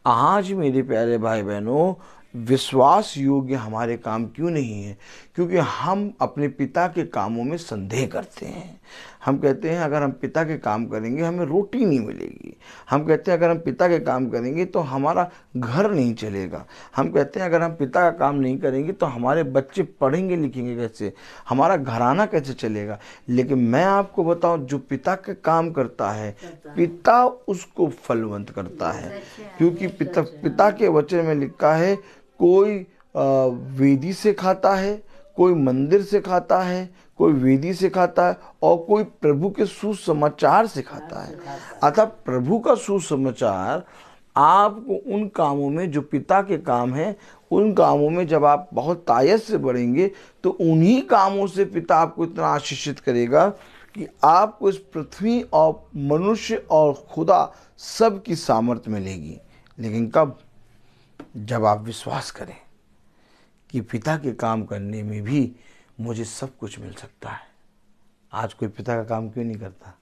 आज मेरे प्यारे भाई बहनों, विश्वास योग्य हमारे काम क्यों नहीं है? क्योंकि हम अपने पिता के कामों में संदेह करते हैं। हम कहते हैं अगर हम पिता के काम करेंगे हमें रोटी नहीं मिलेगी। हम कहते हैं अगर हम पिता के काम करेंगे तो हमारा घर नहीं चलेगा। हम कहते हैं अगर हम पिता का काम नहीं करेंगे तो हमारे बच्चे पढ़ेंगे लिखेंगे कैसे, हमारा घराना कैसे चलेगा। लेकिन मैं आपको बताऊं, जो पिता के काम करता है पिता उसको फलवंत करता है। क्योंकि पिता के वचन में लिखा है, कोई वेदी से खाता है, कोई मंदिर से खाता है, कोई वेदी से खाता है और कोई प्रभु के सुसमाचार से खाता है। अतः प्रभु का सुसमाचार आपको उन कामों में, जो पिता के काम है, उन कामों में जब आप बहुत तायत से बढ़ेंगे तो उन्हीं कामों से पिता आपको इतना आशीषित करेगा कि आपको इस पृथ्वी और मनुष्य और खुदा सब की सामर्थ्य मिलेगी। लेकिन कब? जब आप विश्वास करें कि पिता के काम करने में भी मुझे सब कुछ मिल सकता है। आज कोई पिता का काम क्यों नहीं करता?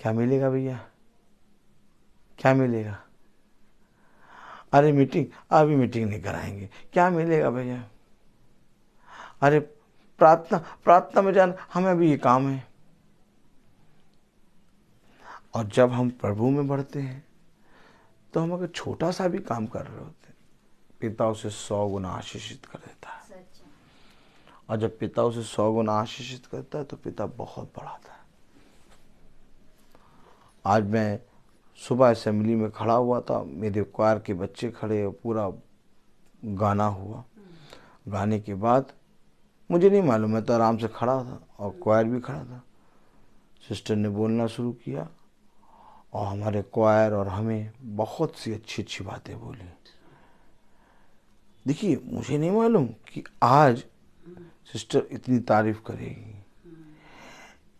क्या मिलेगा भैया? क्या मिलेगा? अरे मीटिंग, अभी मीटिंग नहीं कराएंगे, क्या मिलेगा भैया? अरे प्रार्थना में जाना, हमें अभी ये काम है। और जब हम प्रभु में बढ़ते हैं तो हम अगर छोटा सा भी काम कर रहे होते हैं, पिता उसे 100 गुना आशीषित कर देता है। और जब पिता उसे 100 गुना आशीषित करता है तो पिता बहुत बढ़ाता है। आज मैं सुबह असेंबली में खड़ा हुआ था, मेरे क्वायर के बच्चे खड़े, पूरा गाना हुआ। गाने के बाद मुझे नहीं मालूम, मैं तो आराम से खड़ा था और क्वायर भी खड़ा था। सिस्टर ने बोलना शुरू किया और हमारे क्वायर और हमें बहुत सी अच्छी अच्छी बातें बोली। देखिए, मुझे नहीं मालूम कि आज सिस्टर इतनी तारीफ करेगी।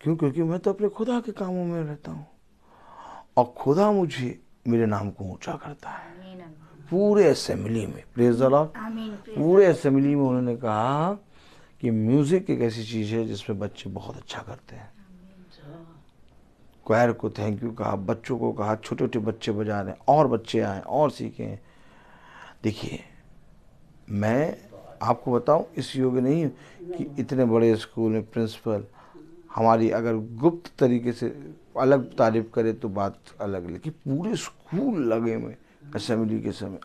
क्यों? क्योंकि मैं तो अपने खुदा के कामों में रहता हूँ और खुदा मुझे, मेरे नाम को ऊंचा करता है पूरे असेंबली में। Praise the Lord. पूरे असेंबली में उन्होंने कहा कि म्यूजिक एक ऐसी चीज है जिसमें बच्चे बहुत अच्छा करते हैं। क्वायर को थैंक यू कहा, बच्चों को कहा, छोटे छोटे बच्चे बजा रहे हैं और बच्चे आए और सीखें। देखिए, मैं आपको बताऊं, इस योग्य नहीं कि इतने बड़े स्कूल में प्रिंसिपल हमारी अगर गुप्त तरीके से अलग तारीफ करे तो बात अलग, लेकिन पूरे स्कूल लगे में असेंबली के समय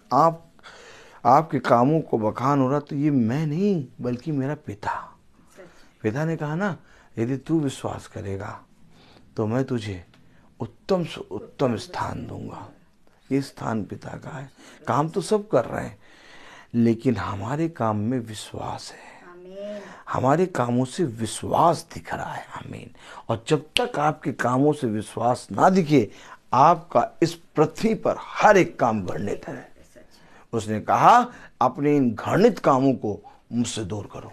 आपके कामों को बखान हो रहा, तो ये मैं नहीं बल्कि मेरा पिता ने कहा ना, यदि तू विश्वास करेगा तो मैं तुझे उत्तम से उत्तम स्थान दूंगा। ये स्थान पिता का है। काम तो सब कर रहे हैं, लेकिन हमारे काम में विश्वास है। हमारे कामों से विश्वास दिख रहा है। आमीन। और जब तक आपके कामों से विश्वास ना दिखे, आपका इस पृथ्वी पर हर एक काम घृणित है। उसने कहा, अपने इन घृणित कामों को मुझसे दूर करो।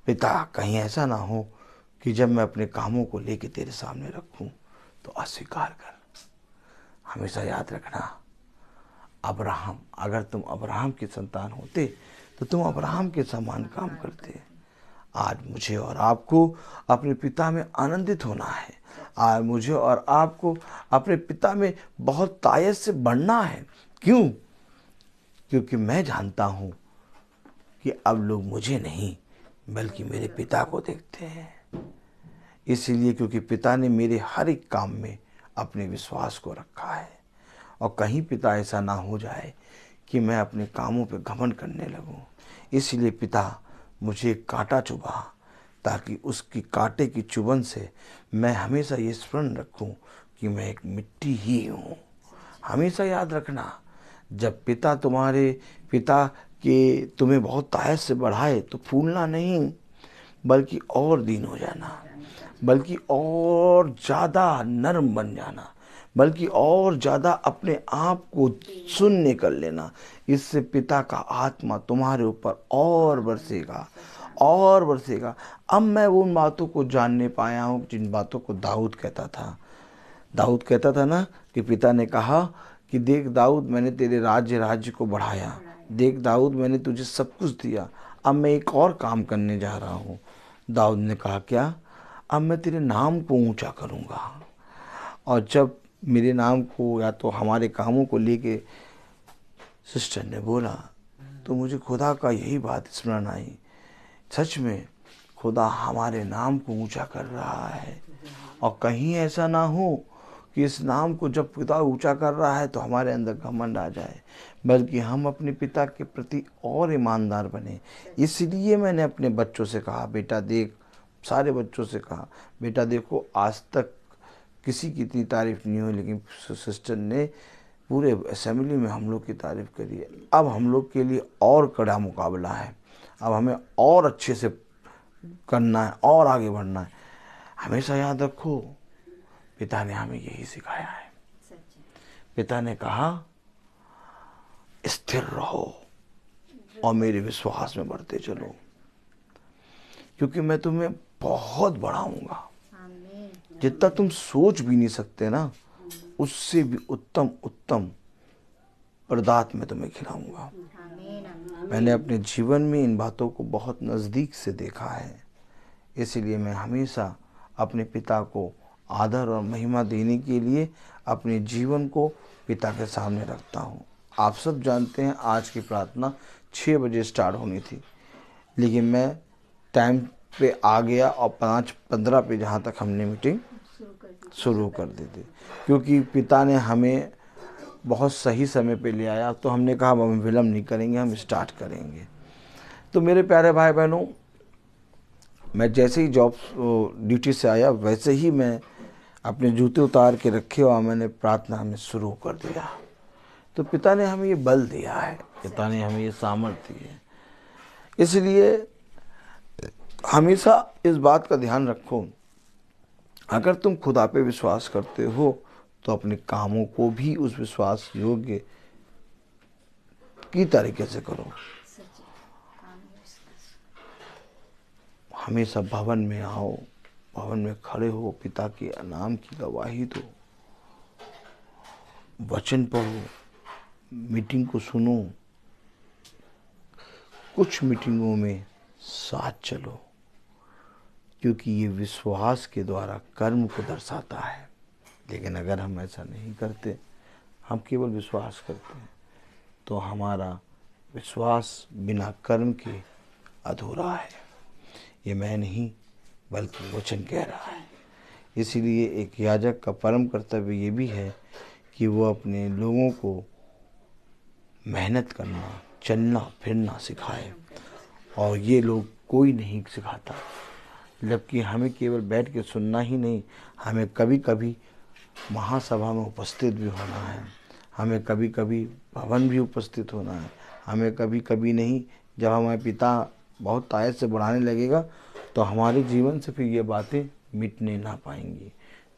पिता, कहीं ऐसा ना हो कि जब मैं अपने कामों को लेके तेरे सामने रखूं तो अस्वीकार कर। हमेशा याद रखना, अब्राहम, अगर तुम अब्राहम के संतान होते तो तुम अब्राहम के समान काम करते। आज मुझे और आपको अपने पिता में आनंदित होना है। आज मुझे और आपको अपने पिता में बहुत तायत से बढ़ना है। क्यों? क्योंकि मैं जानता हूं कि अब लोग मुझे नहीं बल्कि मेरे पिता को देखते हैं। इसीलिए क्योंकि पिता ने मेरे हर एक काम में अपने विश्वास को रखा है। और कहीं पिता ऐसा ना हो जाए कि मैं अपने कामों पे घमंड करने लगूं। इसीलिए पिता मुझे एक कांटा चुभा, ताकि उसकी कांटे की चुभन से मैं हमेशा ये स्मरण रखूं कि मैं एक मिट्टी ही हूँ। हमेशा याद रखना, जब पिता तुम्हें बहुत तायत से बढ़ाए तो फूलना नहीं बल्कि और दीन हो जाना, बल्कि और ज़्यादा नरम बन जाना, बल्कि और ज़्यादा अपने आप को शून्य कर लेना। इससे पिता का आत्मा तुम्हारे ऊपर और बरसेगा और बरसेगा। अब मैं उन बातों को जानने पाया हूँ जिन बातों को दाऊद कहता था। दाऊद कहता था ना कि पिता ने कहा कि देख दाऊद, मैंने तेरे राज्य को बढ़ाया, देख दाऊद, मैंने तुझे सब कुछ दिया, अब मैं एक और काम करने जा रहा हूँ। दाऊद ने कहा क्या? अब मैं तेरे नाम को ऊंचा करूँगा। और जब मेरे नाम को या तो हमारे कामों को लेके सिस्टर ने बोला तो मुझे खुदा का यही बात स्मरण आई, सच में खुदा हमारे नाम को ऊंचा कर रहा है। और कहीं ऐसा ना हो कि इस नाम को जब पिता ऊंचा कर रहा है तो हमारे अंदर घमंड आ जाए, बल्कि हम अपने पिता के प्रति और ईमानदार बने। इसलिए मैंने अपने बच्चों से कहा, बेटा देख, सारे बच्चों से कहा, बेटा देखो, आज तक किसी की इतनी तारीफ नहीं हुई, लेकिन सिस्टर ने पूरे असेंबली में हम लोग की तारीफ करी है। अब हम लोग के लिए और कड़ा मुकाबला है, अब हमें और अच्छे से करना है और आगे बढ़ना है। हमेशा याद रखो, पिता ने हमें यही सिखाया है। पिता ने कहा स्थिर रहो और मेरे विश्वास में बढ़ते चलो, क्योंकि मैं तुम्हें बहुत बढ़ाऊंगा। जितना तुम सोच भी नहीं सकते ना, उससे भी उत्तम उत्तम पदार्थ मैं तुम्हें खिलाऊंगा। मैंने अपने जीवन में इन बातों को बहुत नज़दीक से देखा है, इसलिए मैं हमेशा अपने पिता को आदर और महिमा देने के लिए अपने जीवन को पिता के सामने रखता हूँ। आप सब जानते हैं आज की प्रार्थना 6 बजे स्टार्ट होनी थी, लेकिन मैं टाइम पे आ गया और 5:15 पे जहाँ तक हमने मीटिंग शुरू कर दी थी, क्योंकि पिता ने हमें बहुत सही समय पे ले आया। तो हमने कहा हम विलम्ब नहीं करेंगे, हम स्टार्ट करेंगे। तो मेरे प्यारे भाई बहनों, मैं जैसे ही जॉब ड्यूटी से आया वैसे ही मैं अपने जूते उतार के रखे और मैंने प्रार्थना में शुरू कर दिया। तो पिता ने हमें ये बल दिया है, पिता ने हमें ये सामर्थ्य दी है। इसलिए हमेशा इस बात का ध्यान रखो, अगर तुम खुदा पे विश्वास करते हो तो अपने कामों को भी उस विश्वास योग्य की तरीके से करो। हमेशा भवन में आओ, भवन में खड़े हो, पिता के नाम की गवाही दो, वचन पढ़ो, मीटिंग को सुनो, कुछ मीटिंगों में साथ चलो, क्योंकि ये विश्वास के द्वारा कर्म को दर्शाता है। लेकिन अगर हम ऐसा नहीं करते, हम केवल विश्वास करते हैं, तो हमारा विश्वास बिना कर्म के अधूरा है। ये मैं नहीं बल्कि वचन कह रहा है। इसीलिए एक याजक का परम कर्तव्य ये भी है कि वो अपने लोगों को मेहनत करना, चलना फिरना सिखाए, और ये लोग कोई नहीं सिखाता। जबकि हमें केवल बैठ के सुनना ही नहीं, हमें कभी कभी महासभा में उपस्थित भी होना है, हमें कभी कभी भवन भी उपस्थित होना है, हमें कभी कभी नहीं, जब हमारे पिता बहुत तायत से बढ़ाने लगेगा तो हमारे जीवन से फिर ये बातें मिटने ना पाएंगी।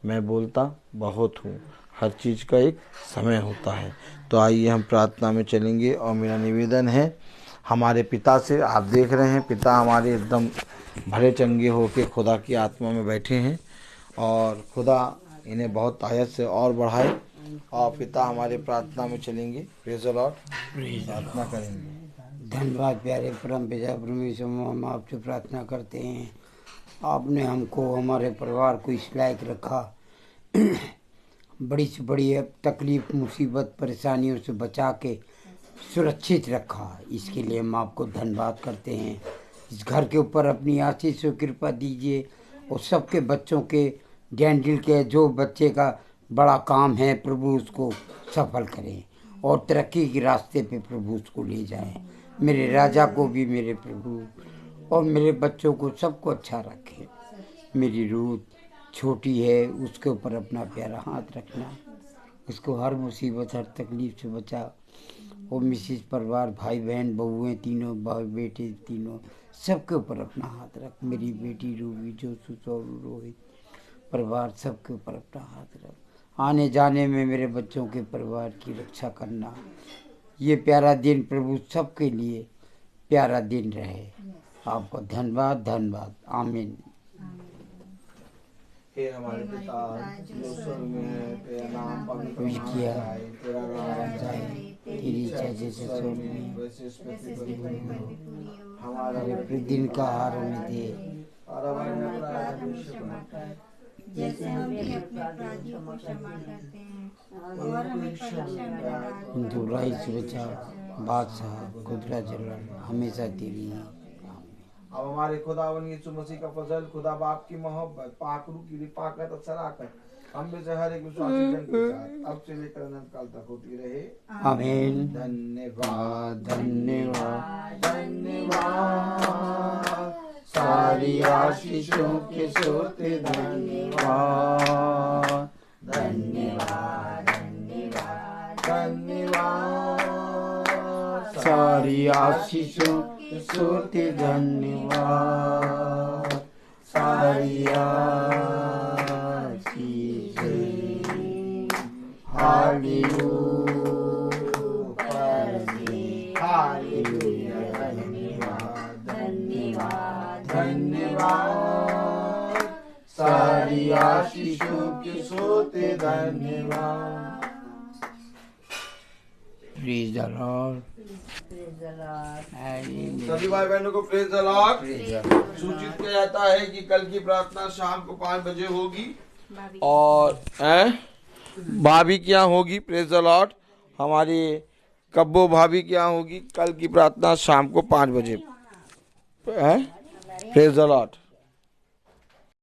मैं बोलता बहुत हूँ, हर चीज़ का एक समय होता है। तो आइए हम प्रार्थना में चलेंगे, और मेरा निवेदन है हमारे पिता से। आप देख रहे हैं पिता हमारे एकदम भरे चंगे होके खुदा की आत्मा में बैठे हैं, और खुदा इन्हें बहुत तायत से और बढ़ाए। और पिता हमारे प्रार्थना में चलेंगे। प्रेज़ द लॉर्ड, प्रार्थना करेंगे। धन्यवाद प्यारे परम पिता परमेश्वर, हम आपसे प्रार्थना करते हैं, आपने हमको हमारे परिवार को इस लायक रखा, बड़ी से बड़ी तकलीफ मुसीबत परेशानियों से बचा के सुरक्षित रखा। इसके लिए हम आपको धन्यवाद करते हैं। इस घर के ऊपर अपनी आशीष और कृपा दीजिए, और सबके बच्चों के डैंडिल के जो बच्चे का बड़ा काम है प्रभु उसको सफल करें, और तरक्की के रास्ते पे प्रभु उसको ले जाएं। मेरे राजा को भी मेरे प्रभु और मेरे बच्चों को सबको अच्छा रखें। मेरी रूह छोटी है, उसके ऊपर अपना प्यारा हाथ रखना, उसको हर मुसीबत हर तकलीफ से बचा। और मिसिस परिवार भाई बहन बहुएं तीनों भाई बेटे तीनों सबके ऊपर अपना हाथ रख। मेरी बेटी रूबी जोसु और रोहित परिवार सबके ऊपर अपना हाथ रख। आने जाने में मेरे बच्चों के परिवार की रक्षा करना। ये प्यारा दिन प्रभु सबके लिए प्यारा दिन रहे। आपको धन्यवाद धन्यवाद। आमीन। हे हमारे पिता जो स्वर्ग में है, तेरा नाम पवित्र किया जाए, तेरा राज्य जाए, तेरी इच्छा जैसे स्वर्ग में वैसे इस पृथ्वी पर भी हो। हमारा प्रतिदिन का आहार हमें दे, और हमारे अपराध हमें क्षमा कर, जैसे हम भी अपने अपराधियों को क्षमा करते हैं, और हमें परीक्षा में न डालो, दुराई से बचा, बादशाह खुदरा जलाल हमेशा तेरी है। अब हमारे खुदावन यीशु मसीह का फजल, खुदा बाप की मोहब्बत, पाकरू की रिफाकत और शराकत हम में से हर एक विश्वासी जन के साथ अब से लेकर अनंत काल तक होती रहे। आमीन। धन्यवाद धन्यवाद धन्यवाद। सारी आशीषों के सोते धन्यवाद धन्यवाद धन्यवाद। सारी आशीषों के सोते धन्यवाद। सारी आशीषें हालेलुया हालेलुया। धन्यवाद धन्यवाद धन्यवाद। सारी आशीषों के सोते धन्यवाद। Praise the Lord. सभी भाई बहनों को प्रेज द लॉर्ड। सूचित किया जाता है कि कल की प्रार्थना शाम को 5 बजे होगी और भाभी के यहाँ होगी। Praise the Lord. हमारी कब्बो भाभी के यहाँ होगी कल की प्रार्थना शाम को 5 बजे। Praise the Lord.